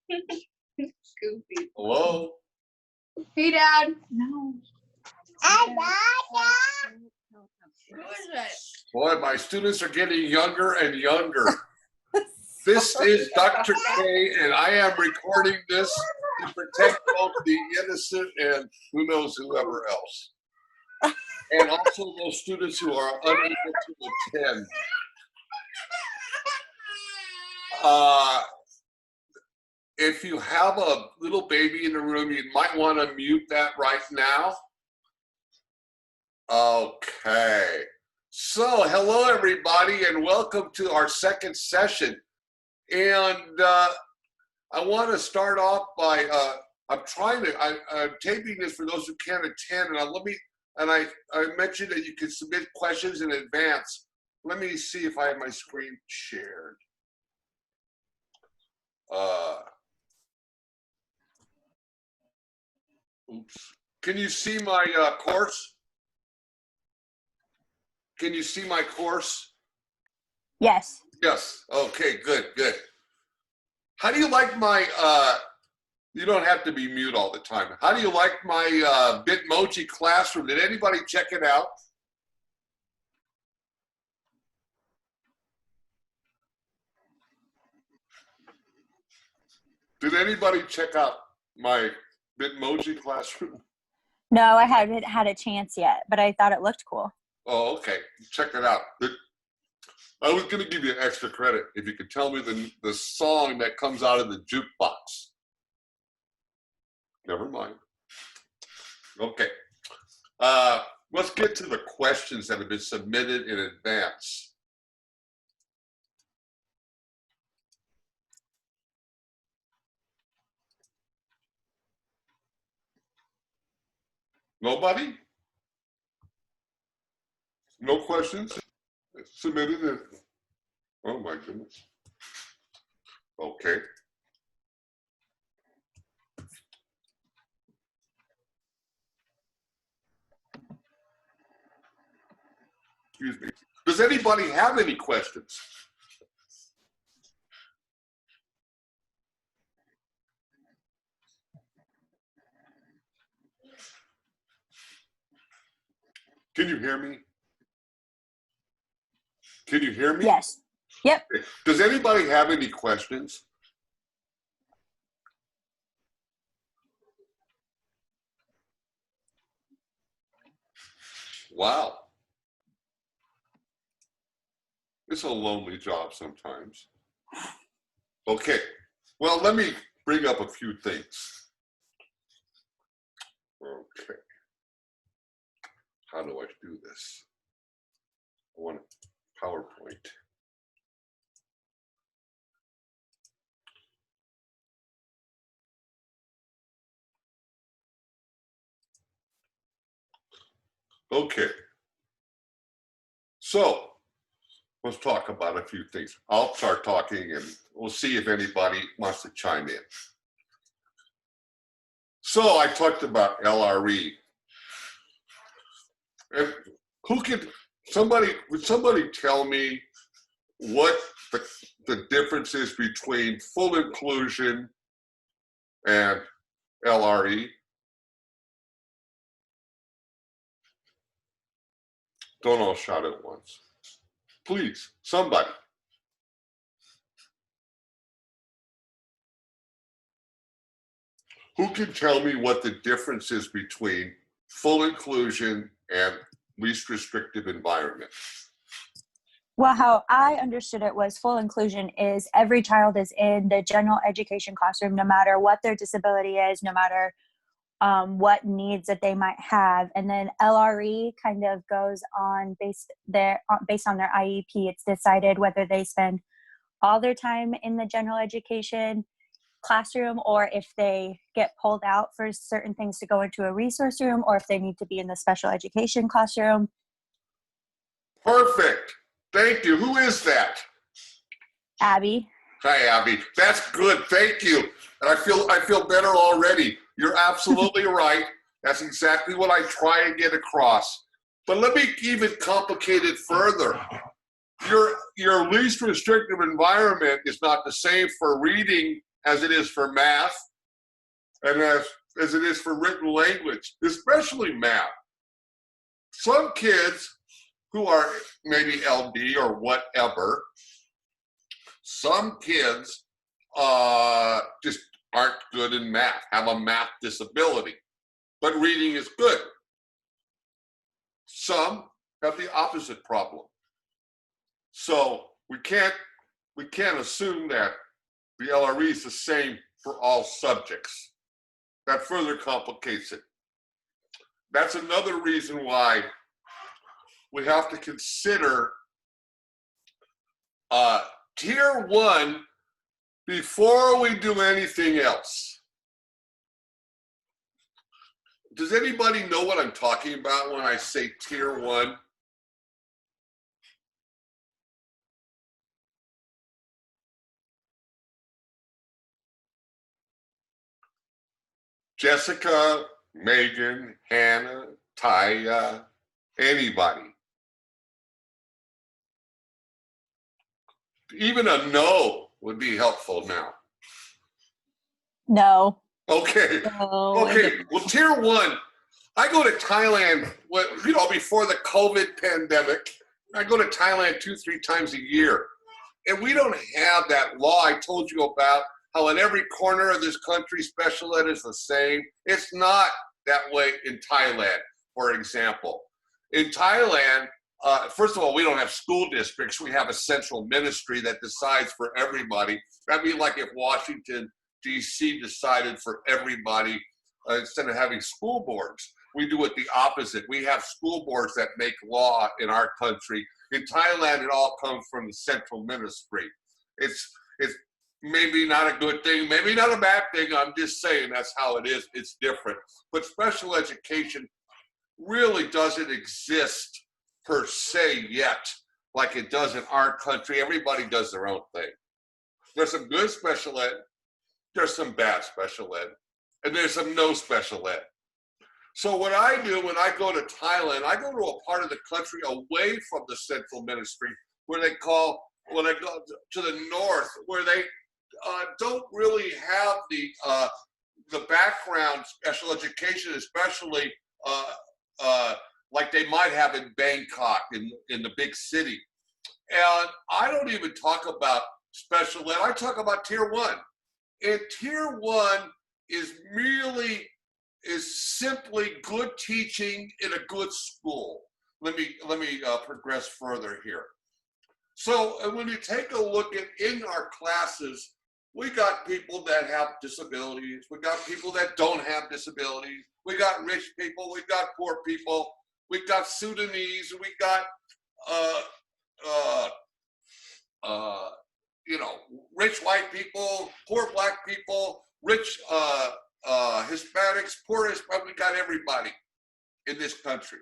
Goofy. Hello? Hey, Dad. No. Who is it? Boy, my students are getting younger and younger. This is Dr. K, and I am recording this to protect both the innocent and who knows whoever else. And also those students who are unable to attend. If you have a little baby in the room, you might want to mute that right now. Okay. So, hello everybody, and welcome to our second session. And I want to start off by I'm taping this for those who can't attend, and I mentioned that you can submit questions in advance. Let me see if I have my screen shared. Oops. Can you see my course? Can you see my course? Yes. Yes. Okay, good, good. How do you like my, you don't have to be mute all the time. How do you like my Bitmoji classroom? Did anybody check it out? Did anybody check out my Bitmoji classroom? No, I haven't had a chance yet, but I thought it looked cool. Oh, okay. Check it out. I was going to give you extra credit if you could tell me the song that comes out of the jukebox. Never mind. Okay. Let's get to the questions that have been submitted in advance. Nobody? No questions submitted? Oh my goodness. Okay. Excuse me. Does anybody have any questions? Can you hear me? Can you hear me? Yes. Yep. Does anybody have any questions? Wow. It's a lonely job sometimes. Okay. Well, let me bring up a few things. Okay. How do I do this? I want a PowerPoint. Okay. So let's talk about a few things. I'll start talking and we'll see if anybody wants to chime in. So I talked about LRE. And would somebody tell me what the difference is between full inclusion and LRE? Don't all shout at once. Please, somebody. Who can tell me what the difference is between full inclusion and least restrictive environment? Well, how I understood it was full inclusion is every child is in the general education classroom, no matter what their disability is, no matter what needs that they might have. And then LRE kind of goes on based on their IEP. It's decided whether they spend all their time in the general education classroom or if they get pulled out for certain things to go into a resource room or if they need to be in the special education classroom. Perfect. Thank you. Who is that? Abby. Hi, Abby. That's good. Thank you. And I feel better already. You're absolutely right. That's exactly what I try and get across. But let me even complicate it further. Your least restrictive environment is not the same for reading as it is for math and as it is for written language, especially math. Some kids who are maybe LD or whatever, some kids just aren't good in math, have a math disability, but reading is good. Some have the opposite problem. So we can't assume that the LRE is the same for all subjects. That further complicates it. That's another reason why we have to consider Tier 1 before we do anything else. Does anybody know what I'm talking about when I say Tier 1? Jessica, Megan, Hannah, Taya, anybody? Even a no would be helpful now. No. Okay. No. Okay. Well, Tier 1, I go to Thailand, before the COVID pandemic. I go to Thailand 2-3 times a year. And we don't have that law I told you about, how in every corner of this country, special ed is the same. It's not that way in Thailand, for example. In Thailand, first of all, we don't have school districts. We have a central ministry that decides for everybody. That'd be like if Washington, D.C. decided for everybody instead of having school boards. We do it the opposite. We have school boards that make law in our country. In Thailand, it all comes from the central ministry. It's maybe not a good thing, maybe not a bad thing. I'm just saying that's how it is. It's different. But special education really doesn't exist per se yet like it does in our country. Everybody does their own thing. There's some good special ed, there's some bad special ed, and there's some no special ed. So what I do when I go to Thailand, I go to a part of the country away from the central ministry when I go to the north, where they don't really have the background special education, especially like they might have in Bangkok, in the big city. And I don't even talk about special ed, I talk about Tier 1. And Tier 1 is simply good teaching in a good school. Let me progress further here. So when you take a look in our classes, we got people that have disabilities, we got people that don't have disabilities, we got rich people, we got poor people, we got Sudanese, we got rich white people, poor black people, rich Hispanics, poor Hispanics. We got everybody in this country.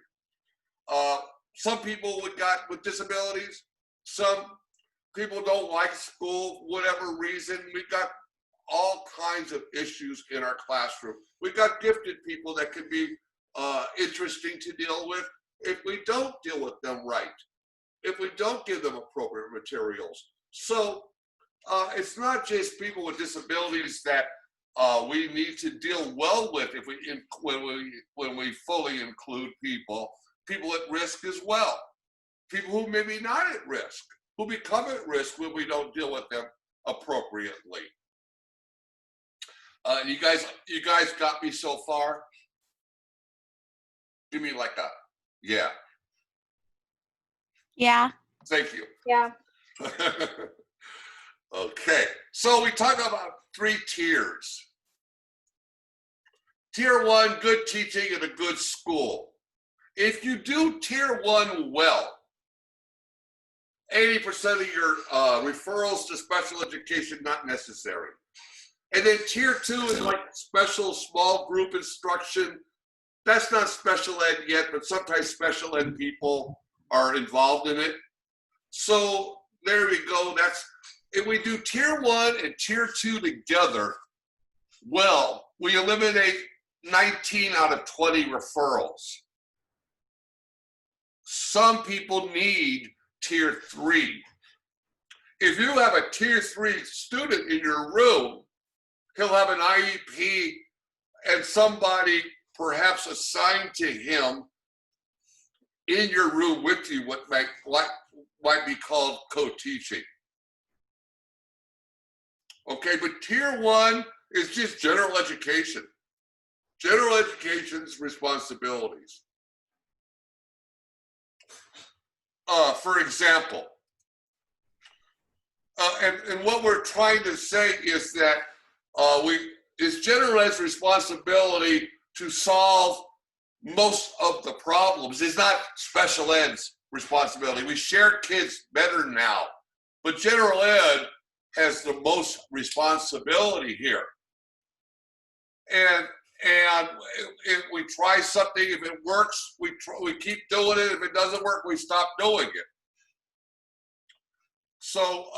Some people with disabilities. Some people don't like school, whatever reason. We got all kinds of issues in our classroom. We got gifted people that can be interesting to deal with if we don't deal with them right, if we don't give them appropriate materials. So it's not just people with disabilities that we need to deal well with when we fully include people at risk as well. People who may be not at risk, who become at risk when we don't deal with them appropriately. You guys got me so far? Give me like a yeah. Yeah. Thank you. Yeah. Okay, so we talk about 3 tiers. Tier 1, good teaching in a good school. If you do Tier 1 well, 80% of your referrals to special education not necessary. And then Tier 2 is like special small group instruction. That's not special ed yet, but sometimes special ed people are involved in it. So there we go. If we do Tier 1 and Tier 2 together, well, we eliminate 19 out of 20 referrals. Some people need Tier 3. If you have a Tier 3 student in your room he'll have an IEP and somebody perhaps assigned to him in your room with you what might be called co-teaching. Okay, but tier 1 is just general education. General education's responsibilities. For example, and what we're trying to say is that it's general ed's responsibility to solve most of the problems. It's not special ed's responsibility. We share kids better now, but general ed has the most responsibility here. And if we try something, if it works, we keep doing it. If it doesn't work, we stop doing it. So,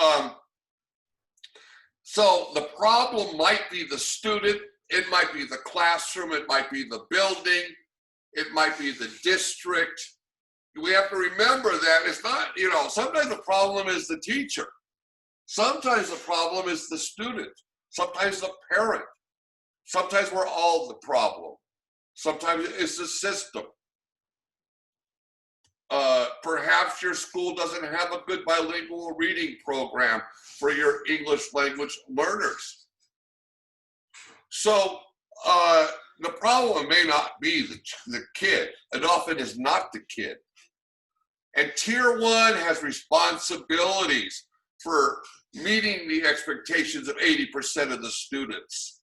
so the problem might be the student, it might be the classroom, it might be the building, it might be the district. We have to remember that it's not, you know, sometimes the problem is the teacher. Sometimes the problem is the student. Sometimes the parent. Sometimes we're all the problem. Sometimes it's the system. Perhaps your school doesn't have a good bilingual reading program for your English language learners. So the problem may not be the kid. It often is not the kid. And tier 1 has responsibilities for meeting the expectations of 80% of the students,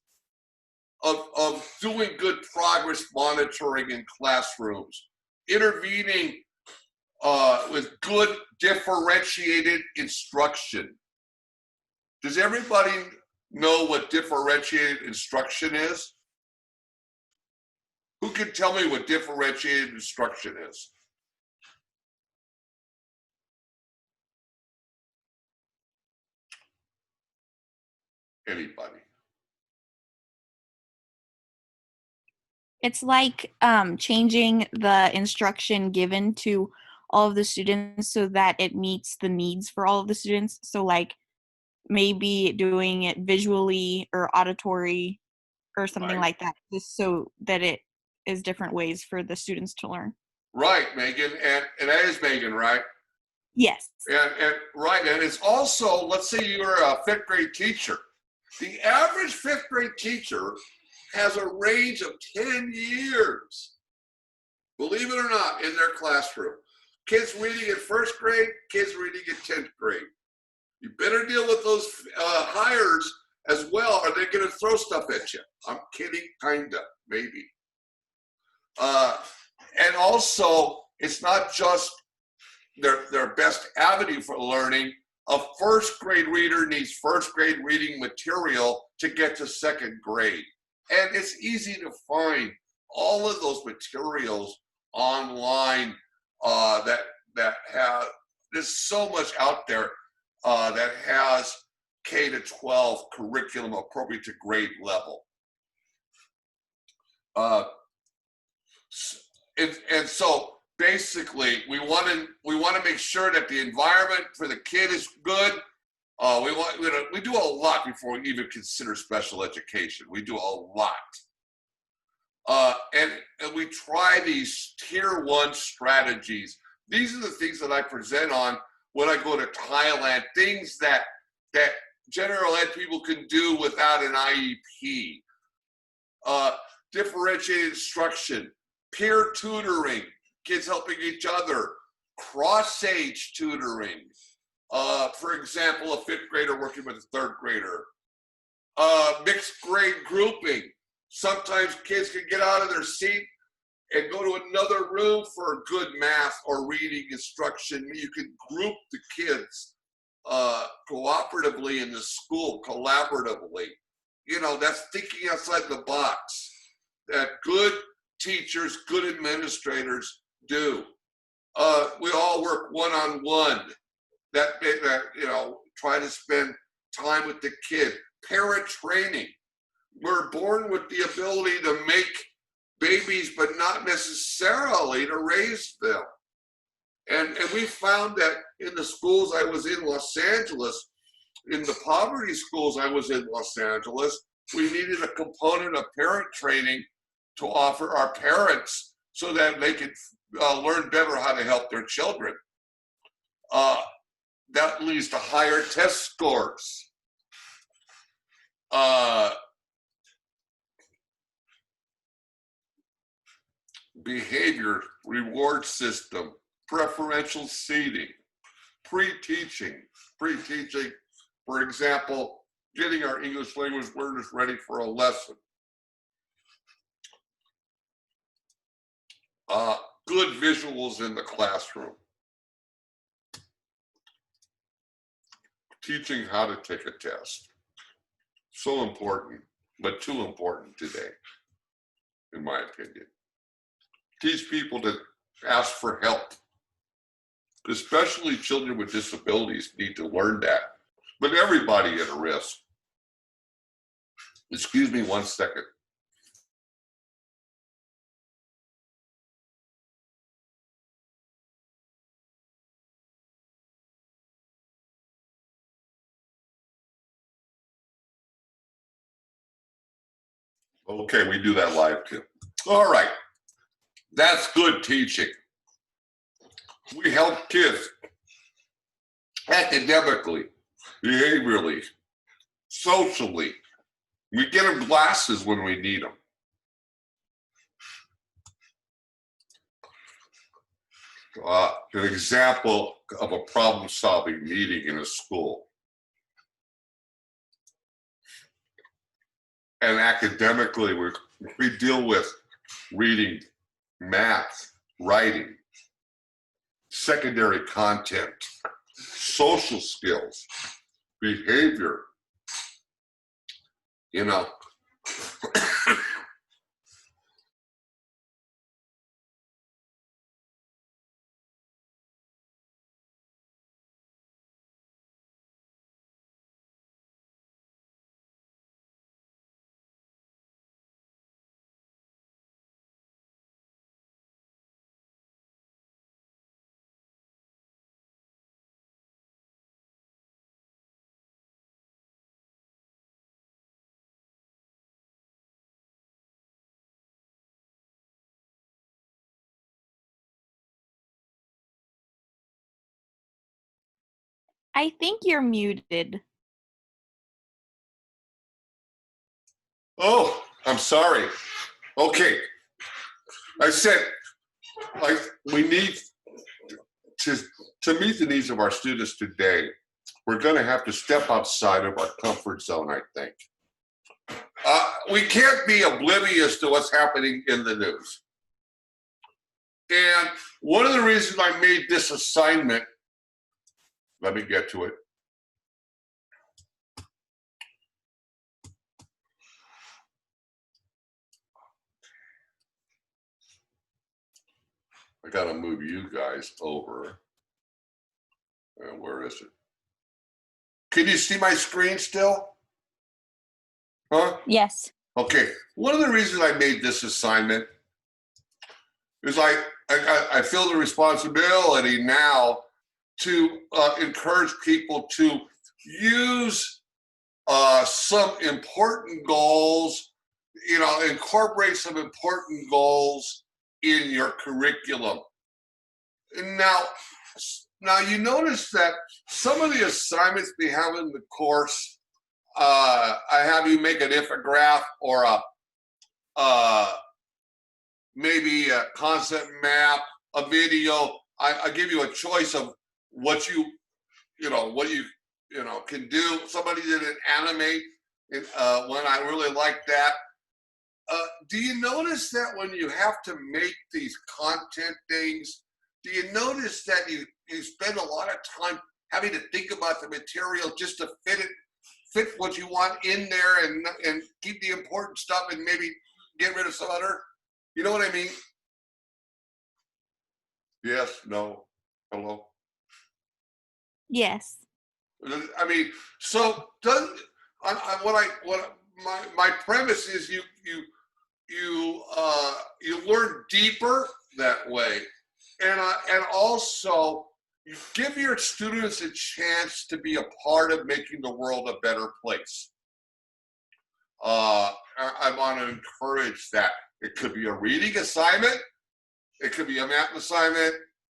of doing good progress monitoring in classrooms, intervening with good differentiated instruction. Does everybody know what differentiated instruction is? Who can tell me what differentiated instruction is? Anybody? It's like changing the instruction given to all of the students so that it meets the needs for all of the students. So like maybe doing it visually or auditory or something like that, just so that it is different ways for the students to learn. Right, Megan, and that is Megan, right? Yes. And right, and it's also, let's say you're a 5th grade teacher. The average 5th grade teacher has a range of 10 years, believe it or not, in their classroom. Kids reading in 1st grade, kids reading in 10th grade. You better deal with those hires as well, or they're gonna throw stuff at you. I'm kidding, kinda, maybe. And also, it's not just their best avenue for learning. A 1st grade reader needs 1st grade reading material to get to 2nd grade. And it's easy to find all of those materials online that have, there's so much out there that has K-12 curriculum appropriate to grade level. And so basically we want to make sure that the environment for the kid is good. We do a lot before we even consider special education. We do a lot. And we try these tier 1 strategies. These are the things that I present on when I go to Thailand, things that general ed people can do without an IEP. Differentiated instruction, peer tutoring, kids helping each other, cross-age tutoring. For example, a 5th grader working with a 3rd grader. Mixed grade grouping. Sometimes kids can get out of their seat and go to another room for good math or reading instruction. You can group the kids cooperatively in the school, collaboratively. You know, that's thinking outside the box that good teachers, good administrators do. We all work one-on-one. That you know, try to spend time with the kid. Parent training. We're born with the ability to make babies, but not necessarily to raise them. And we found that in the schools I was in Los Angeles, in the poverty schools I was in Los Angeles, we needed a component of parent training to offer our parents so that they could learn better how to help their children. That leads to higher test scores. Behavior reward system, preferential seating, pre-teaching, for example, getting our English language learners ready for a lesson. Good visuals in the classroom. Teaching how to take a test. So important, but too important today, in my opinion. Teach people to ask for help. Especially children with disabilities need to learn that, but everybody at a risk. Excuse me 1 second. Okay, we do that live too. All right, that's good teaching. We help kids academically, behaviorally, socially. We get them glasses when we need them. An example of a problem-solving meeting in a school. And academically, we deal with reading, math, writing, secondary content, social skills, behavior, you know. I think you're muted. Oh, I'm sorry. Okay. I said, we need to meet the needs of our students today. We're going to have to step outside of our comfort zone, I think. We can't be oblivious to what's happening in the news. And one of the reasons I made this assignment, let me get to it. I gotta move you guys over. Where is it? Can you see my screen still? Huh? Yes. Okay. One of the reasons I made this assignment is I feel the responsibility now to encourage people to use some important goals, you know, incorporate some important goals in your curriculum. And now you notice that some of the assignments we have in the course, I have you make an infograph or maybe a concept map, a video. I give you a choice of what you can do. Somebody did an animate when I really like that. Do you notice that when you have to make these content things, do you notice that you spend a lot of time having to think about the material just to fit what you want in there and keep the important stuff and maybe get rid of some other? You know what I mean? Yes, no, hello? Yes. I mean, so my premise is you learn deeper that way, and also you give your students a chance to be a part of making the world a better place. I want to encourage that. It could be a reading assignment. It could be a math assignment.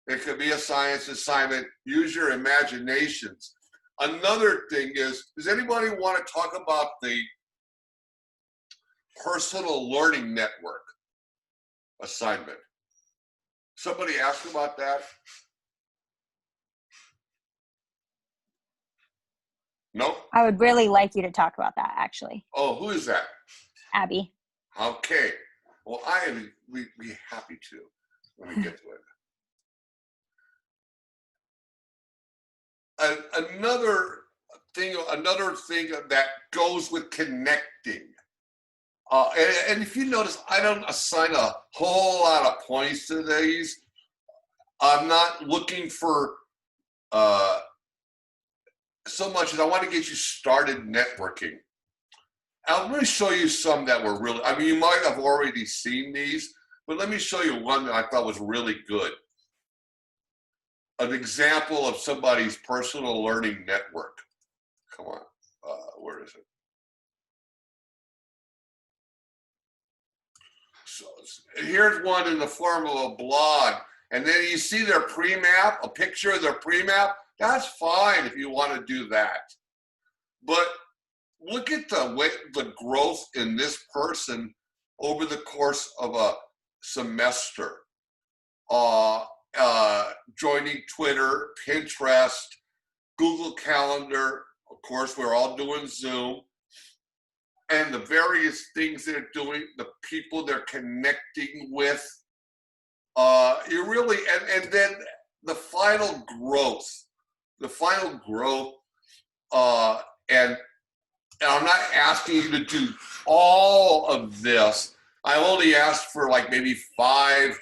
It could be a science assignment. Use your imaginations. Another thing is, does anybody want to talk about the personal learning network assignment? Somebody asked about that? No? I would really like you to talk about that, actually, Oh, who is that? Abby. Okay. Well, we'd be happy to when we get to it. Another thing that goes with connecting. And if you notice, I don't assign a whole lot of points to these. I'm not looking for so much as I want to get you started networking. I'm going to show you some that were really, I mean, you might have already seen these, but let me show you one that I thought was really good. An example of somebody's personal learning network. Come on, where is it? So here's one in the form of a blog, and then you see their pre-map, a picture of their pre-map. That's fine if you want to do that, but look at the growth in this person over the course of a semester. Joining Twitter, Pinterest, Google Calendar. Of course, we're all doing Zoom. And the various things they're doing, the people they're connecting with. You really, and then the final growth. And I'm not asking you to do all of this. I only asked for like maybe 5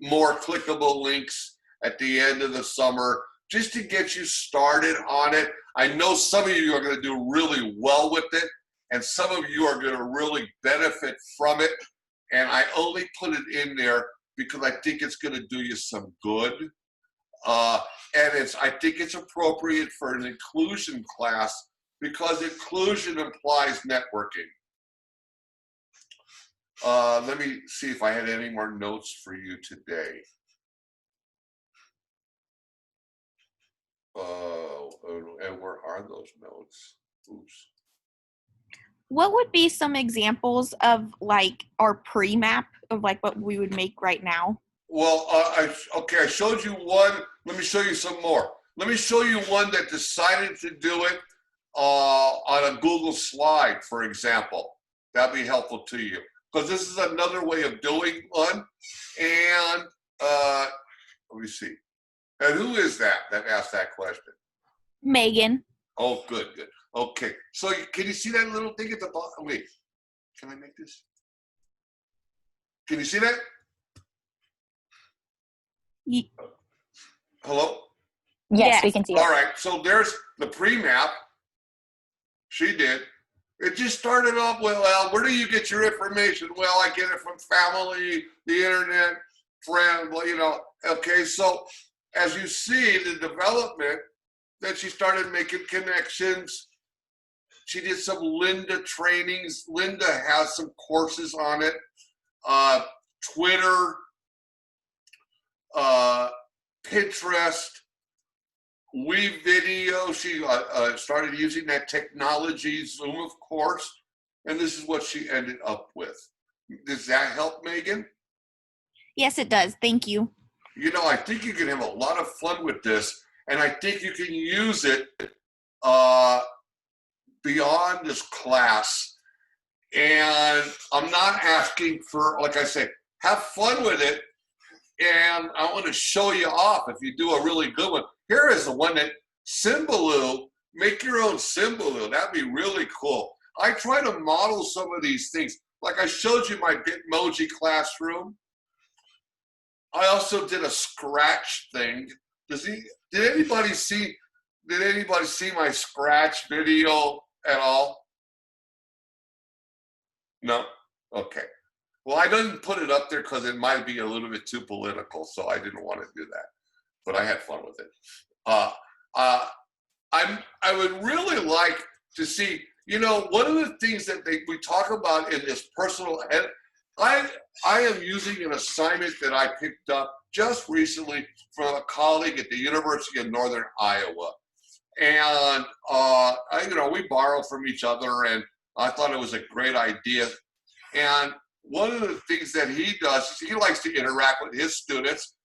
more clickable links at the end of the summer just to get you started on it. I know some of you are going to do really well with it, and some of you are going to really benefit from it. And I only put it in there because I think it's going to do you some good. And I think it's appropriate for an inclusion class because inclusion implies networking. Let me see if I had any more notes for you today. And where are those notes? Oops. What would be some examples of like our pre-map of like what we would make right now? Well, I showed you one. Let me show you some more. Let me show you one that decided to do it on a Google slide, for example. That'd be helpful to you. Because this is another way of doing one. And let me see. And who is that asked that question? Megan. Oh, good. Okay. So can you see that little thing at the bottom? Wait, can I make this? Can you see that? Hello? Yes, we can see it. All right. So there's the pre-map. She did. It just started off with, well, where do you get your information? Well, I get it from family, the internet, friends, Okay, so as you see the development, then she started making connections. She did some Lynda trainings. Lynda has some courses on it. Twitter, Pinterest, WeVideo. She started using that technology, Zoom, of course, and this is what she ended up with. Does that help, Megan? Yes, it does. Thank you. I think you can have a lot of fun with this, and I think you can use it beyond this class. And I'm not asking for, like I say, have fun with it. And I want to show you off if you do a really good one. Here is the one that Symbaloo, make your own Symbaloo. That'd be really cool. I try to model some of these things. Like I showed you my Bitmoji classroom. I also did a Scratch thing. Did anybody see my Scratch video at all? No? Okay. Well, I didn't put it up there because it might be a little bit too political, so I didn't want to do that. But I had fun with it. I would really like to see You know, one of the things that we talk about in this personal ed, I am using an assignment that I picked up just recently from a colleague at the University of Northern Iowa. And, we borrow from each other, and I thought it was a great idea. And one of the things that he does is he likes to interact with his students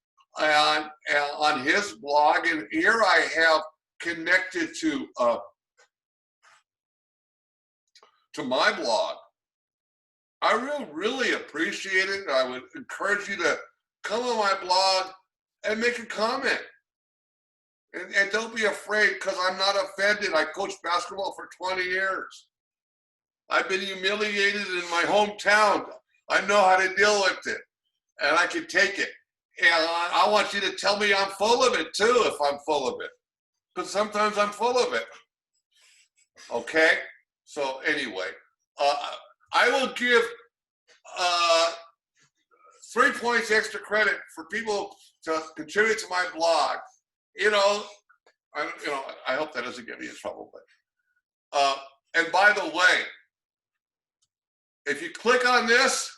and on his blog. And here I have connected to my blog. I really appreciate it. I would encourage you to come on my blog and make a comment. And don't be afraid, because I'm not offended. I coached basketball for 20 years. I've been humiliated in my hometown. I know how to deal with it, and I can take it. And I want you to tell me I'm full of it too, if I'm full of it, because sometimes I'm full of it. Okay? So anyway, I will give 3 points extra credit for people to contribute to my blog. I hope that doesn't get me in trouble, but and by the way, if you click on this,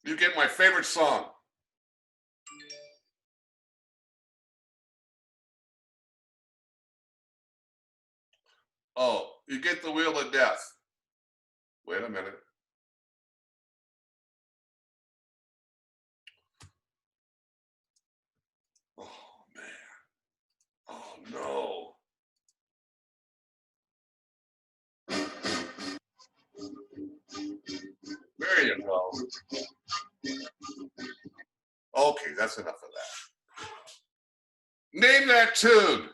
you get my favorite song. Oh, you get the Wheel of Death. Wait a minute. Oh, man. Oh, no. There you go. Okay, that's enough of that. Name that tune.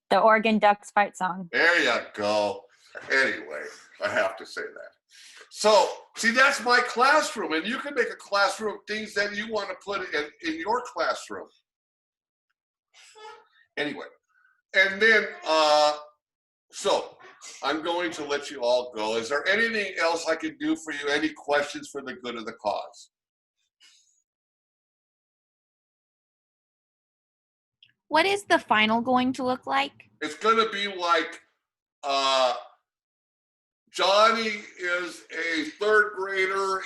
The Oregon Ducks fight song. There you go. Anyway, I have to say that. So, see, that's my classroom, and you can make a classroom of things that you want to put in your classroom. Anyway, and then, so I'm going to let you all go. Is there anything else I can do for you? Any questions for the good of the cause? What is the final going to look like? It's going to be like Johnny is a third grader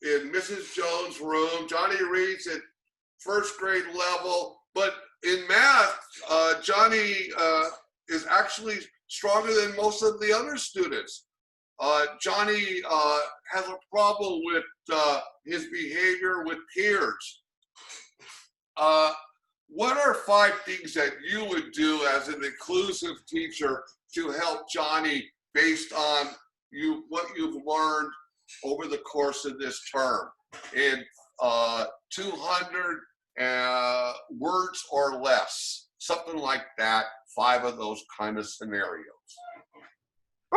in Mrs. Jones' room. Johnny reads at first grade level, but in math, Johnny is actually stronger than most of the other students. Johnny has a problem with his behavior with peers. What are 5 things that you would do as an inclusive teacher to help Johnny based on what you've learned over the course of this term in 200 words or less, something like that, 5 of those kind of scenarios.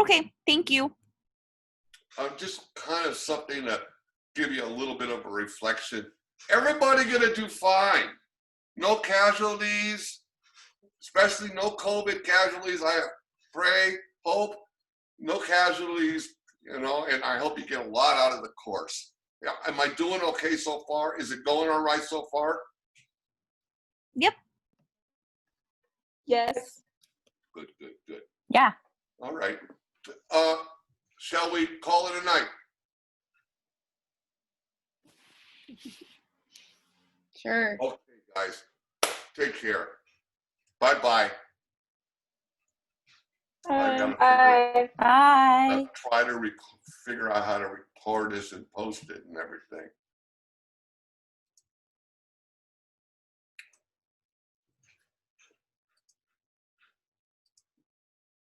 Okay, thank you. Just kind of something to give you a little bit of a reflection. Everybody gonna do fine. No casualties, especially no COVID casualties. I pray, hope, no casualties, and I hope you get a lot out of the course. Yeah, am I doing okay so far? Is it going all right so far? Yep. Yes. Good, good, good. Yeah. All right. Shall we call it a night? Sure. Okay, guys. Take care. Bye-bye. Bye. I'll try to figure out how to record this and post it and everything.